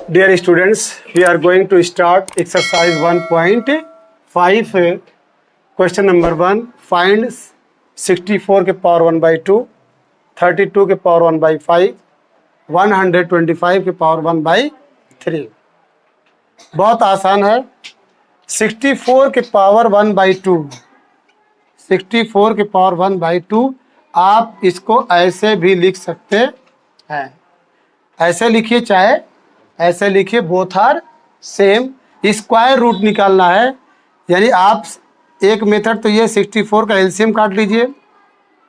Dear students, we are going to start exercise 1.5. Question number 1. Find 64 के power 1/2, 32 के power 1/5, 125 के power 1/3. बहुत आसान है. 64 के पावर 1/2, 64 के पावर 1/2 आप इसको ऐसे भी लिख सकते हैं. ऐसे लिखिए, चाहे ऐसे लिखिए, both are same. Square root निकालना है, यानी आप एक मेथड तो ये 64 का एलसीएम काट लीजिए.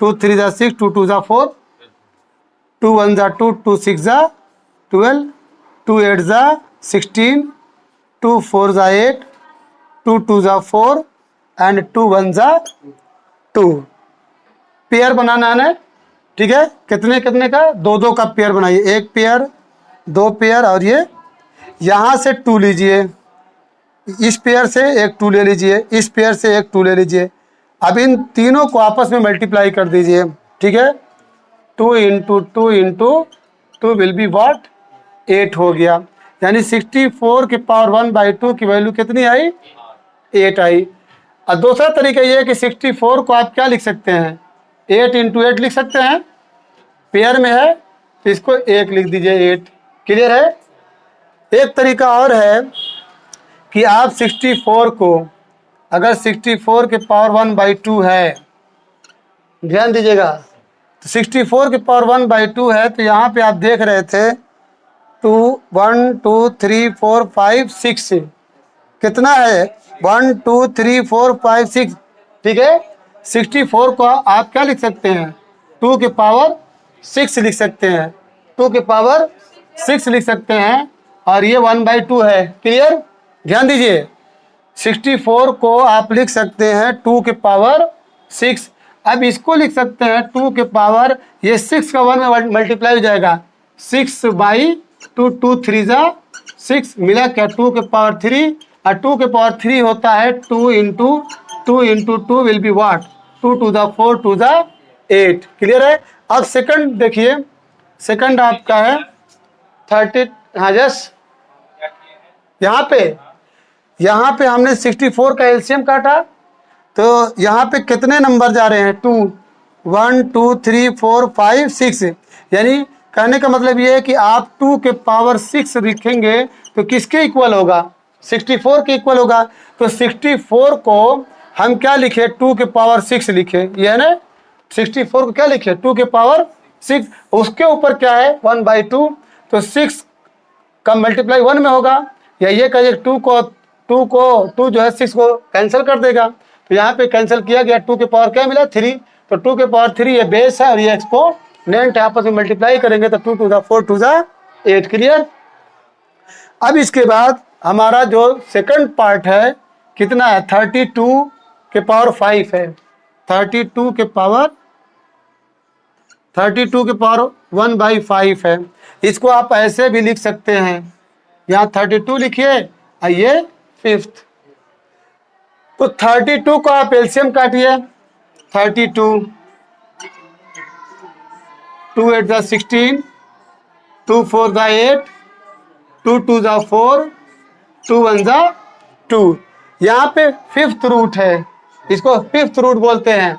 2 3 जा 6, 2 2 जा 4, 2 1 जा 2, 2 6 जा 12, 2 8 जा 16, 2 4 जा 8, 2 2 जा 4 एंड 2 1 जा 2. पेयर बनाना है, ठीक है. कितने कितने का? दो दो का पेयर बनाइए. एक पेयर, दो पेयर, और ये यहाँ से 2 लीजिए, इस पेयर से एक 2 ले लीजिए, इस पेयर से एक 2 ले लीजिए. अब इन तीनों को आपस में मल्टीप्लाई कर दीजिए, ठीक है. 2 into 2 into 2 will be what? 8 हो गया. यानी 64 के पावर 1/2 की वैल्यू कितनी आई? 8 आई. और दूसरा तरीका ये है कि 64 को आप क्या लिख सकते हैं? 8 इंटू 8 लिख सकते हैं. पेयर में है तो इसको 1 लिख दीजिए. 8. क्लियर है. एक तरीका और है कि आप 64 को, अगर 64 के पावर 1/2 है, ध्यान दीजिएगा, तो 64 के पावर 1/2 है तो यहाँ पे आप देख रहे थे 2 1 2 3 4 5 6. कितना है? 1 2 3 4 5 6. ठीक है. 64 को आप क्या लिख सकते हैं? 2 के पावर 6 लिख सकते हैं. 2 के पावर 6 लिख सकते हैं, और ये 1/2 है. क्लियर. ध्यान दीजिए, 64 को आप लिख सकते हैं 2 के पावर 6. अब इसको लिख सकते हैं 2 के पावर, ये 6 का 1 में मल्टीप्लाई हो जाएगा. 6/2, 2 3 जा 6, मिला क्या? 2 के पावर 3. और 2 के पावर 3 होता है 2 इंटू 2 विल बी व्हाट? 2 2 जा 4, 2 जा 8. क्लियर है. अब सेकंड देखिए, सेकंड आपका है 30. हाँ जस यहाँ पे हमने 64 का एलसीएम काटा, तो यहाँ पे कितने नंबर जा रहे हैं? 2 1 2 3 4 5 6. यानी कहने का मतलब ये है कि आप 2 के पावर 6 लिखेंगे तो किसके इक्वल होगा? 64 के इक्वल होगा. तो 64 को हम क्या लिखे? 2 के पावर 6 लिखे. ये है ना, 64 को क्या लिखे? 2 के पावर 6. उसके ऊपर क्या है? 1/2. तो 6 का मल्टीप्लाई 1 में होगा. या ये कहिए 2 जो है 6 को कैंसिल कर देगा. तो यहाँ पे कैंसिल किया गया. 2 के पावर क्या मिला? 3. तो 2 के पावर 3 ये बेस है और ये एक्सपोनेंट है. आपस में मल्टीप्लाई करेंगे तो 2 2 जा 4, 2 जा 8. क्लियर. अब इसके बाद हमारा जो सेकंड पार्ट है कितना है? 32 के पावर 5 है. 32 के पावर 1/5 है. इसको आप ऐसे भी लिख सकते हैं. यहाँ 32 लिखिए और ये 5th. तो 32 को आप एलसीएम काटिए. 32 2 8 जा 16, 2 4 जा 8, 2 2 जा 4, 2 1 जा 2. यहाँ पे 5th रूट है, इसको 5th रूट बोलते हैं.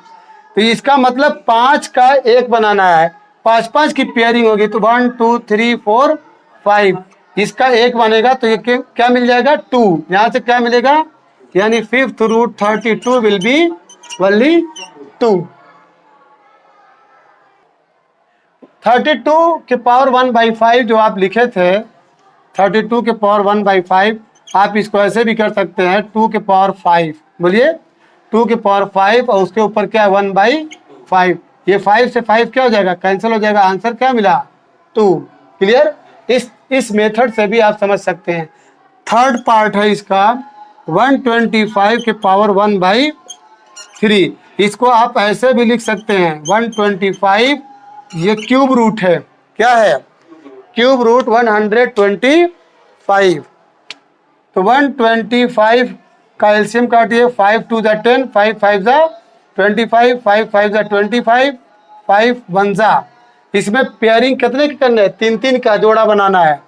तो इसका मतलब 5 का 1 बनाना है. 5 5 की पेयरिंग होगी तो 1 2 3 4 5. इसका 1 बनेगा तो ये क्या मिल जाएगा? 2. यहाँ से क्या मिलेगा? यानी 5th root 32 will be only 2. 32 के पावर 1/5 जो आप लिखे थे, 32 के पावर 1/5, आप इसको ऐसे भी कर सकते हैं 2 के पावर 5. बोलिए 2 के पावर 5 और उसके ऊपर क्या है? 1/5. ये 5 से 5 क्या हो जाएगा? कैंसिल हो जाएगा. आंसर क्या मिला? 2. क्लियर. इस मेथड से भी आप समझ सकते हैं. थर्ड पार्ट है इसका 125 के पावर 1/3. इसको आप ऐसे भी लिख सकते हैं 125. ये क्यूब रूट है. क्या है? Cube root 125. तो 125 का एलसीएम काटिए. 5 2 जा 10, 5 5 जा 25, 5 5 जा 25, 5 1 जा. इसमें पेयरिंग कितने के करने हैं? 3 3 का जोड़ा बनाना है.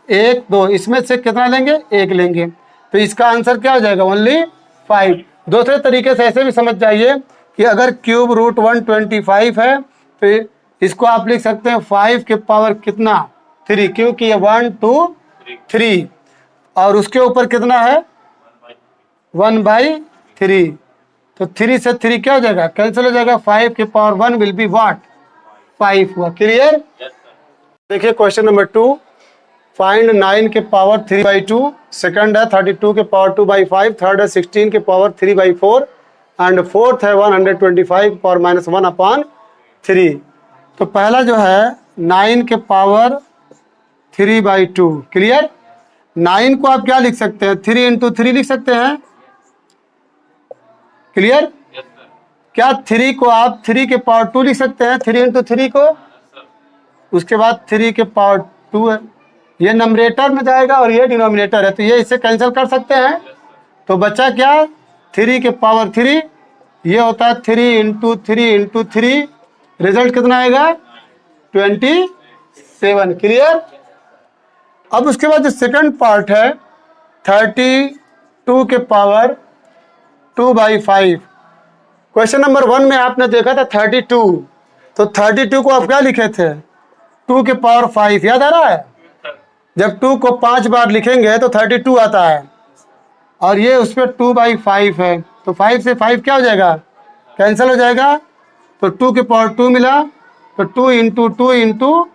1 2, इसमें से कितना लेंगे? 1 लेंगे। तो इसका आंसर क्या हो जाएगा? ओनली 5। दूसरे तरीके से ऐसे भी समझ जाइए कि अगर क्यूब रूट 125 है तो इसको आप लिख सकते हैं 5 के पावर कितना? 3, क्योंकि ये 1 2 3 और उसके ऊपर कितना है? 1/3। तो 3 से 3 क्या हो जाएगा? कैंसिल हो जाएगा। 5 के पावर 1 विल बी व्हाट? 5 हुआ। क्लियर? देखिए क्वेश्चन नंबर 2, फाइंड 9 के पावर 3/2। सेकंड है 32 के पावर 2/5। थर्ड है 16 के पावर 3/4 एंड फोर्थ है 125 के पावर -1/3। तो पहला जो है 9 के पावर 3/2। क्लियर? 9 को आप क्या लिख सकते हैं? 3 इंटू 3 लिख सकते हैं। क्लियर? क्या 3 को आप 3 के पावर 2 लिख सकते हैं? 3 इंटू 3 को, उसके बाद 3 के पावर 2 है, ये नंबरेटर में जाएगा और ये डिनोमिनेटर है, तो ये इससे कैंसिल कर सकते हैं। तो बचा क्या? 3 के पावर 3, ये होता है 3 इंटू 3 इंटू 3, रिजल्ट कितना आएगा? 27। क्लियर? अब उसके बाद जो सेकंड पार्ट है 32 के पावर 2/5। क्वेश्चन नंबर 1 में आपने देखा था 32, तो 32 को आप क्या लिखे थे? 2 के पावर 5, याद आ रहा है? जब 2 को 5 बार लिखेंगे तो 32 आता है, और ये उस पर 2/5 है, तो 5 से 5 क्या हो जाएगा? कैंसिल हो जाएगा। तो 2 के पावर 2 मिला, तो 2 इंटू 2 इंटू,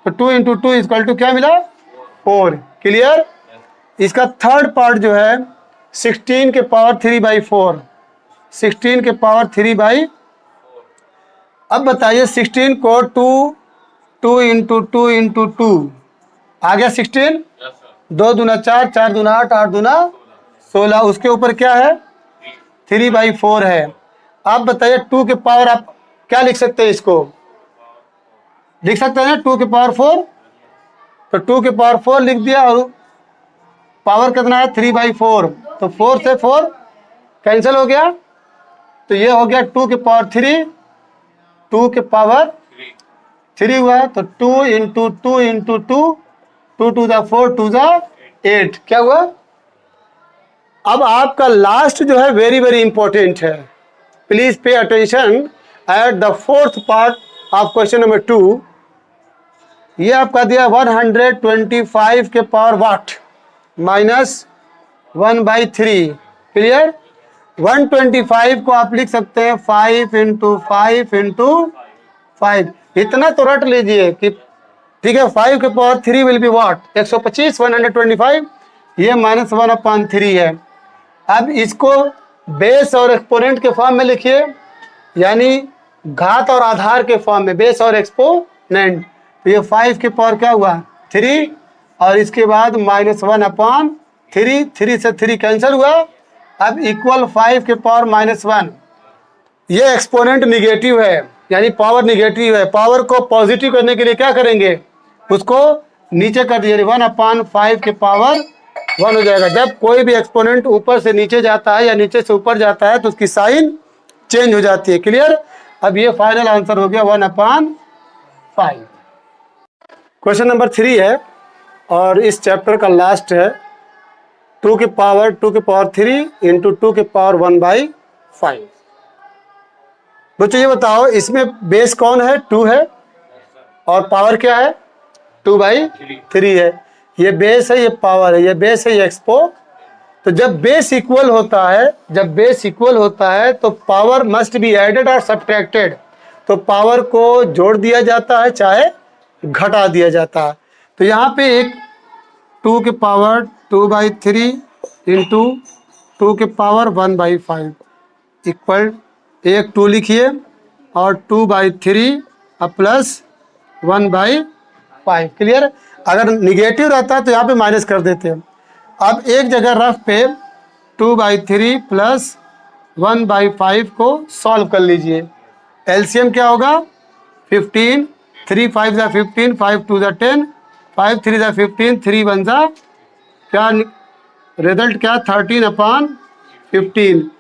तो 2 इंटू 2 इक्वल टू क्या मिला? 4। क्लियर? इसका थर्ड पार्ट जो है 16 के पावर 3/4। 16 के पावर 3/, अब बताइए 16 को 2 इंटू 2 इंटू 2 आ गया 16, 2 दूना 4, 4 दूना 8, 8 दूना 16, उसके ऊपर क्या है? 3/4 है। आप बताइए 2 के पावर आप क्या लिख सकते हैं? इसको लिख सकते हैं 2 के पावर 4, तो 2 के पावर 4 लिख दिया, और पावर कितना है? 3/4, तो 4 से 4 कैंसिल हो गया, तो ये हो गया 2 के पावर 3, 2 के पावर 3 हुआ, तो 2 into 2 into 2, 2 to the 4, 2 the 8, क्या हुआ? अब आपका लास्ट जो है वेरी वेरी इंपॉर्टेंट है, please pay attention at the fourth part of question number 2। ये आपका दिया 125 के पावर वाट -1/3। क्लियर? 125 को आप लिख सकते हैं 5 इंटू 5 इंटू 5। इतना तो रट लीजिए कि ठीक है, 5 के पावर 3 विल बी व्हाट? 125, 125, ये -1/3 है। अब इसको बेस और एक्सपोनेंट के फॉर्म में लिखिए, यानी घात और आधार के फॉर्म में, बेस और एक्सपोनेंट। तो ये 5 के पावर क्या हुआ? 3, और इसके बाद -1/3, 3 से 3 कैंसिल हुआ, अब इक्वल 5 के पावर -1। ये एक्सपोनेंट निगेटिव है, यानी पावर निगेटिव है। पावर को पॉजिटिव करने के लिए क्या करेंगे? उसको नीचे कर दिए, 1/5 के पावर 1 हो जाएगा। जब कोई भी एक्सपोनेंट ऊपर से नीचे जाता है या नीचे से ऊपर जाता है तो उसकी साइन चेंज हो जाती है। क्लियर? अब ये फाइनल आंसर हो गया 1/5। क्वेश्चन नंबर 3 है और इस चैप्टर का लास्ट है 2 के पावर 3 इंटू 2 के पावर 1/5। बच्चों ये बताओ, इसमें बेस कौन है? 2 है, और पावर क्या है? 2/3 है। ये बेस है, ये पावर है, ये बेस है, ये एक्सपो। तो जब बेस इक्वल होता है, तो पावर मस्ट बी एडेड और सब्ट्रैक्टेड। तो पावर को जोड़ दिया जाता है चाहे घटा दिया जाता है। तो यहाँ पे एक 2 के पावर 2/3 इंटू 2 के पावर 1/5 इक्वल, एक 2 लिखिए और 2/3 प्लस 1/5। क्लियर? अगर निगेटिव रहता है तो यहाँ पे माइनस कर देते हैं। अब एक जगह रफ पे 2/3 प्लस 1/5 को सॉल्व कर लीजिए। एलसीएम क्या होगा? 15, 3 5 ज़ा 15, 5 2 ज़ा 10, 5 3 ज़ा 15, 3 1 ज़ा क्या रिजल्ट क्या? 13/15।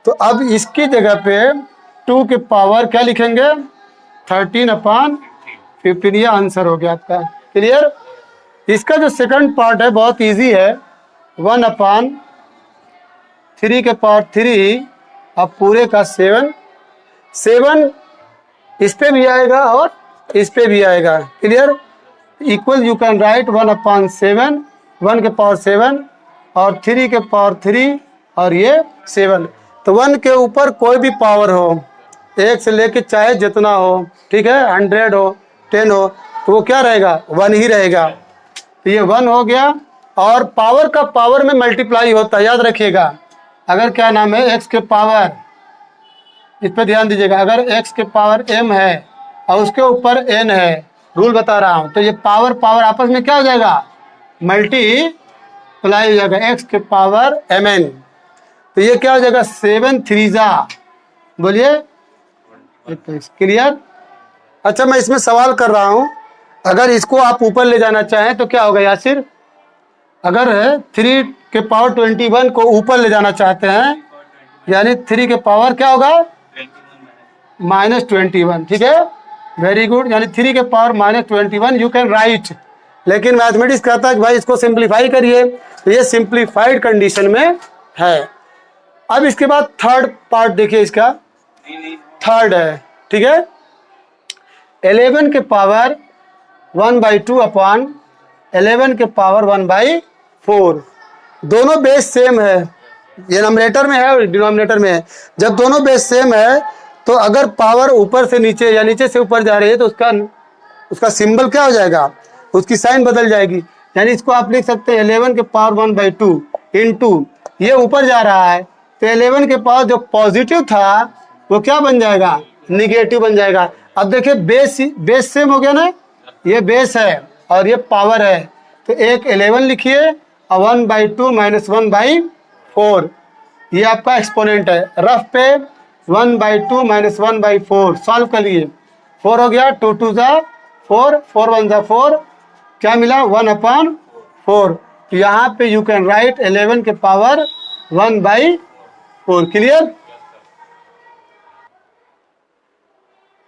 तो अब इसकी जगह पे 2 के पावर क्या लिखेंगे? 13/15, ये आंसर हो गया आपका। क्लियर? इसका जो सेकंड पार्ट है बहुत इजी है, 1/3 के पावर 3 अब पूरे का 7 इस पे भी आएगा और इस पे भी आएगा। Clear? Equal you can write 1/7, 1 के पावर 7 और 3 के पावर 3 और ये 7। तो 1 के ऊपर कोई भी पावर हो, 1 से लेके चाहे जितना हो, ठीक है, 100 हो, 10 हो, तो वो क्या रहेगा? 1 ही रहेगा। तो ये 1 हो गया। और पावर का पावर में मल्टीप्लाई होता है, याद रखिएगा। अगर क्या नाम है x के पावर, इस पर ध्यान दीजिएगा, अगर x के पावर m है और उसके ऊपर n है, रूल बता रहा हूं, तो ये पावर पावर आपस में क्या हो जाएगा? मल्टीप्लाई हो जाएगा, x के पावर mn। तो ये क्या हो जाएगा? 7 3 बोलिए, क्लियर? अच्छा, मैं इसमें सवाल कर रहा हूं, अगर इसको आप ऊपर ले जाना चाहें तो क्या होगा यासिर? अगर 3 के पावर 21 को ऊपर ले जाना चाहते हैं, यानी 3 के पावर क्या होगा? -21, ठीक है, वेरी गुड। यानी 3 के पावर -21 यू कैन राइट। लेकिन मैथमेटिक्स कहता है कि भाई इसको सिंप्लीफाई करिए, तो ये सिंप्लीफाइड कंडीशन में है। अब इसके बाद थर्ड पार्ट देखिए, इसका थर्ड है, ठीक है, 11 के पावर 1/2 अपॉन 11 के पावर 1/4। दोनों बेस सेम है, ये नंबरेटर में है और डिनोमिनेटर में है। जब दोनों बेस सेम है तो अगर पावर ऊपर से नीचे या नीचे से ऊपर जा रही है तो उसका सिंबल क्या हो जाएगा? उसकी साइन बदल जाएगी। यानी इसको आप लिख सकते हैं 11 के पावर 1/2 इंटू, ये ऊपर जा रहा है तो 11 के पावर जो पॉजिटिव था वो क्या बन जाएगा? निगेटिव बन जाएगा। अब देखिए बेस सेम हो गया ना, ये बेस है और ये पावर है, तो एक 11 लिखिए और 1/2 - 1/4, ये आपका एक्सपोनेंट है। रफ पे 1/2 - 1/4 सॉल्व कर लिए, 4 हो गया, 2 2 ज़ा 4, 4 1 ज़ा 4, क्या मिला? 1/4। यहाँ पे यू कैन राइट 11 के पावर 1/4। क्लियर?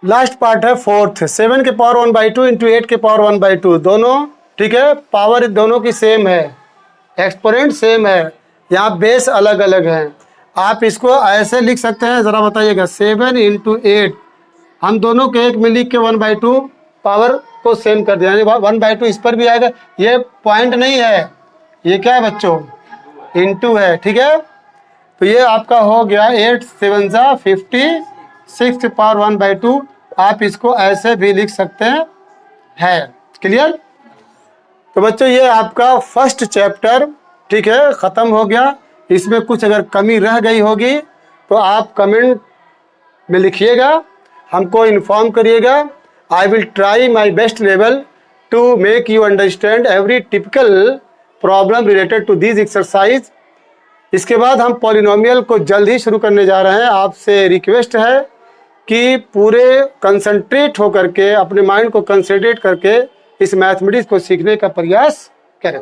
लास्ट पार्ट है फोर्थ, 7 के पावर 1/2 इंटू 8 के पावर 1/2, दोनों ठीक है, पावर दोनों की सेम है, एक्सपोनेंट सेम है, यहाँ बेस अलग अलग हैं। आप इसको ऐसे लिख सकते हैं, ज़रा बताइएगा, 7 × 8, हम दोनों के एक में लिख के 1/2 पावर को सेम कर दिया, यानी 1/2 इस पर भी आएगा। ये पॉइंट नहीं है, ये क्या है बच्चों? इंटू है, ठीक है। तो ये आपका हो गया 8 7 ज़ा 50, 6 के पावर 1/2। आप इसको ऐसे भी लिख सकते हैं, है क्लियर? तो बच्चों ये आपका फर्स्ट चैप्टर ठीक है ख़त्म हो गया। इसमें कुछ अगर कमी रह गई होगी तो आप कमेंट में लिखिएगा, हमको इन्फॉर्म करिएगा। I will try my best level to make you understand every typical problem related to this exercise. इसके बाद हम पॉलिनोमियल को जल्द ही शुरू करने जा रहे हैं। आपसे रिक्वेस्ट है कि पूरे कंसंट्रेट होकर के, अपने माइंड को कंसंट्रेट करके इस मैथमेटिक्स को सीखने का प्रयास करें।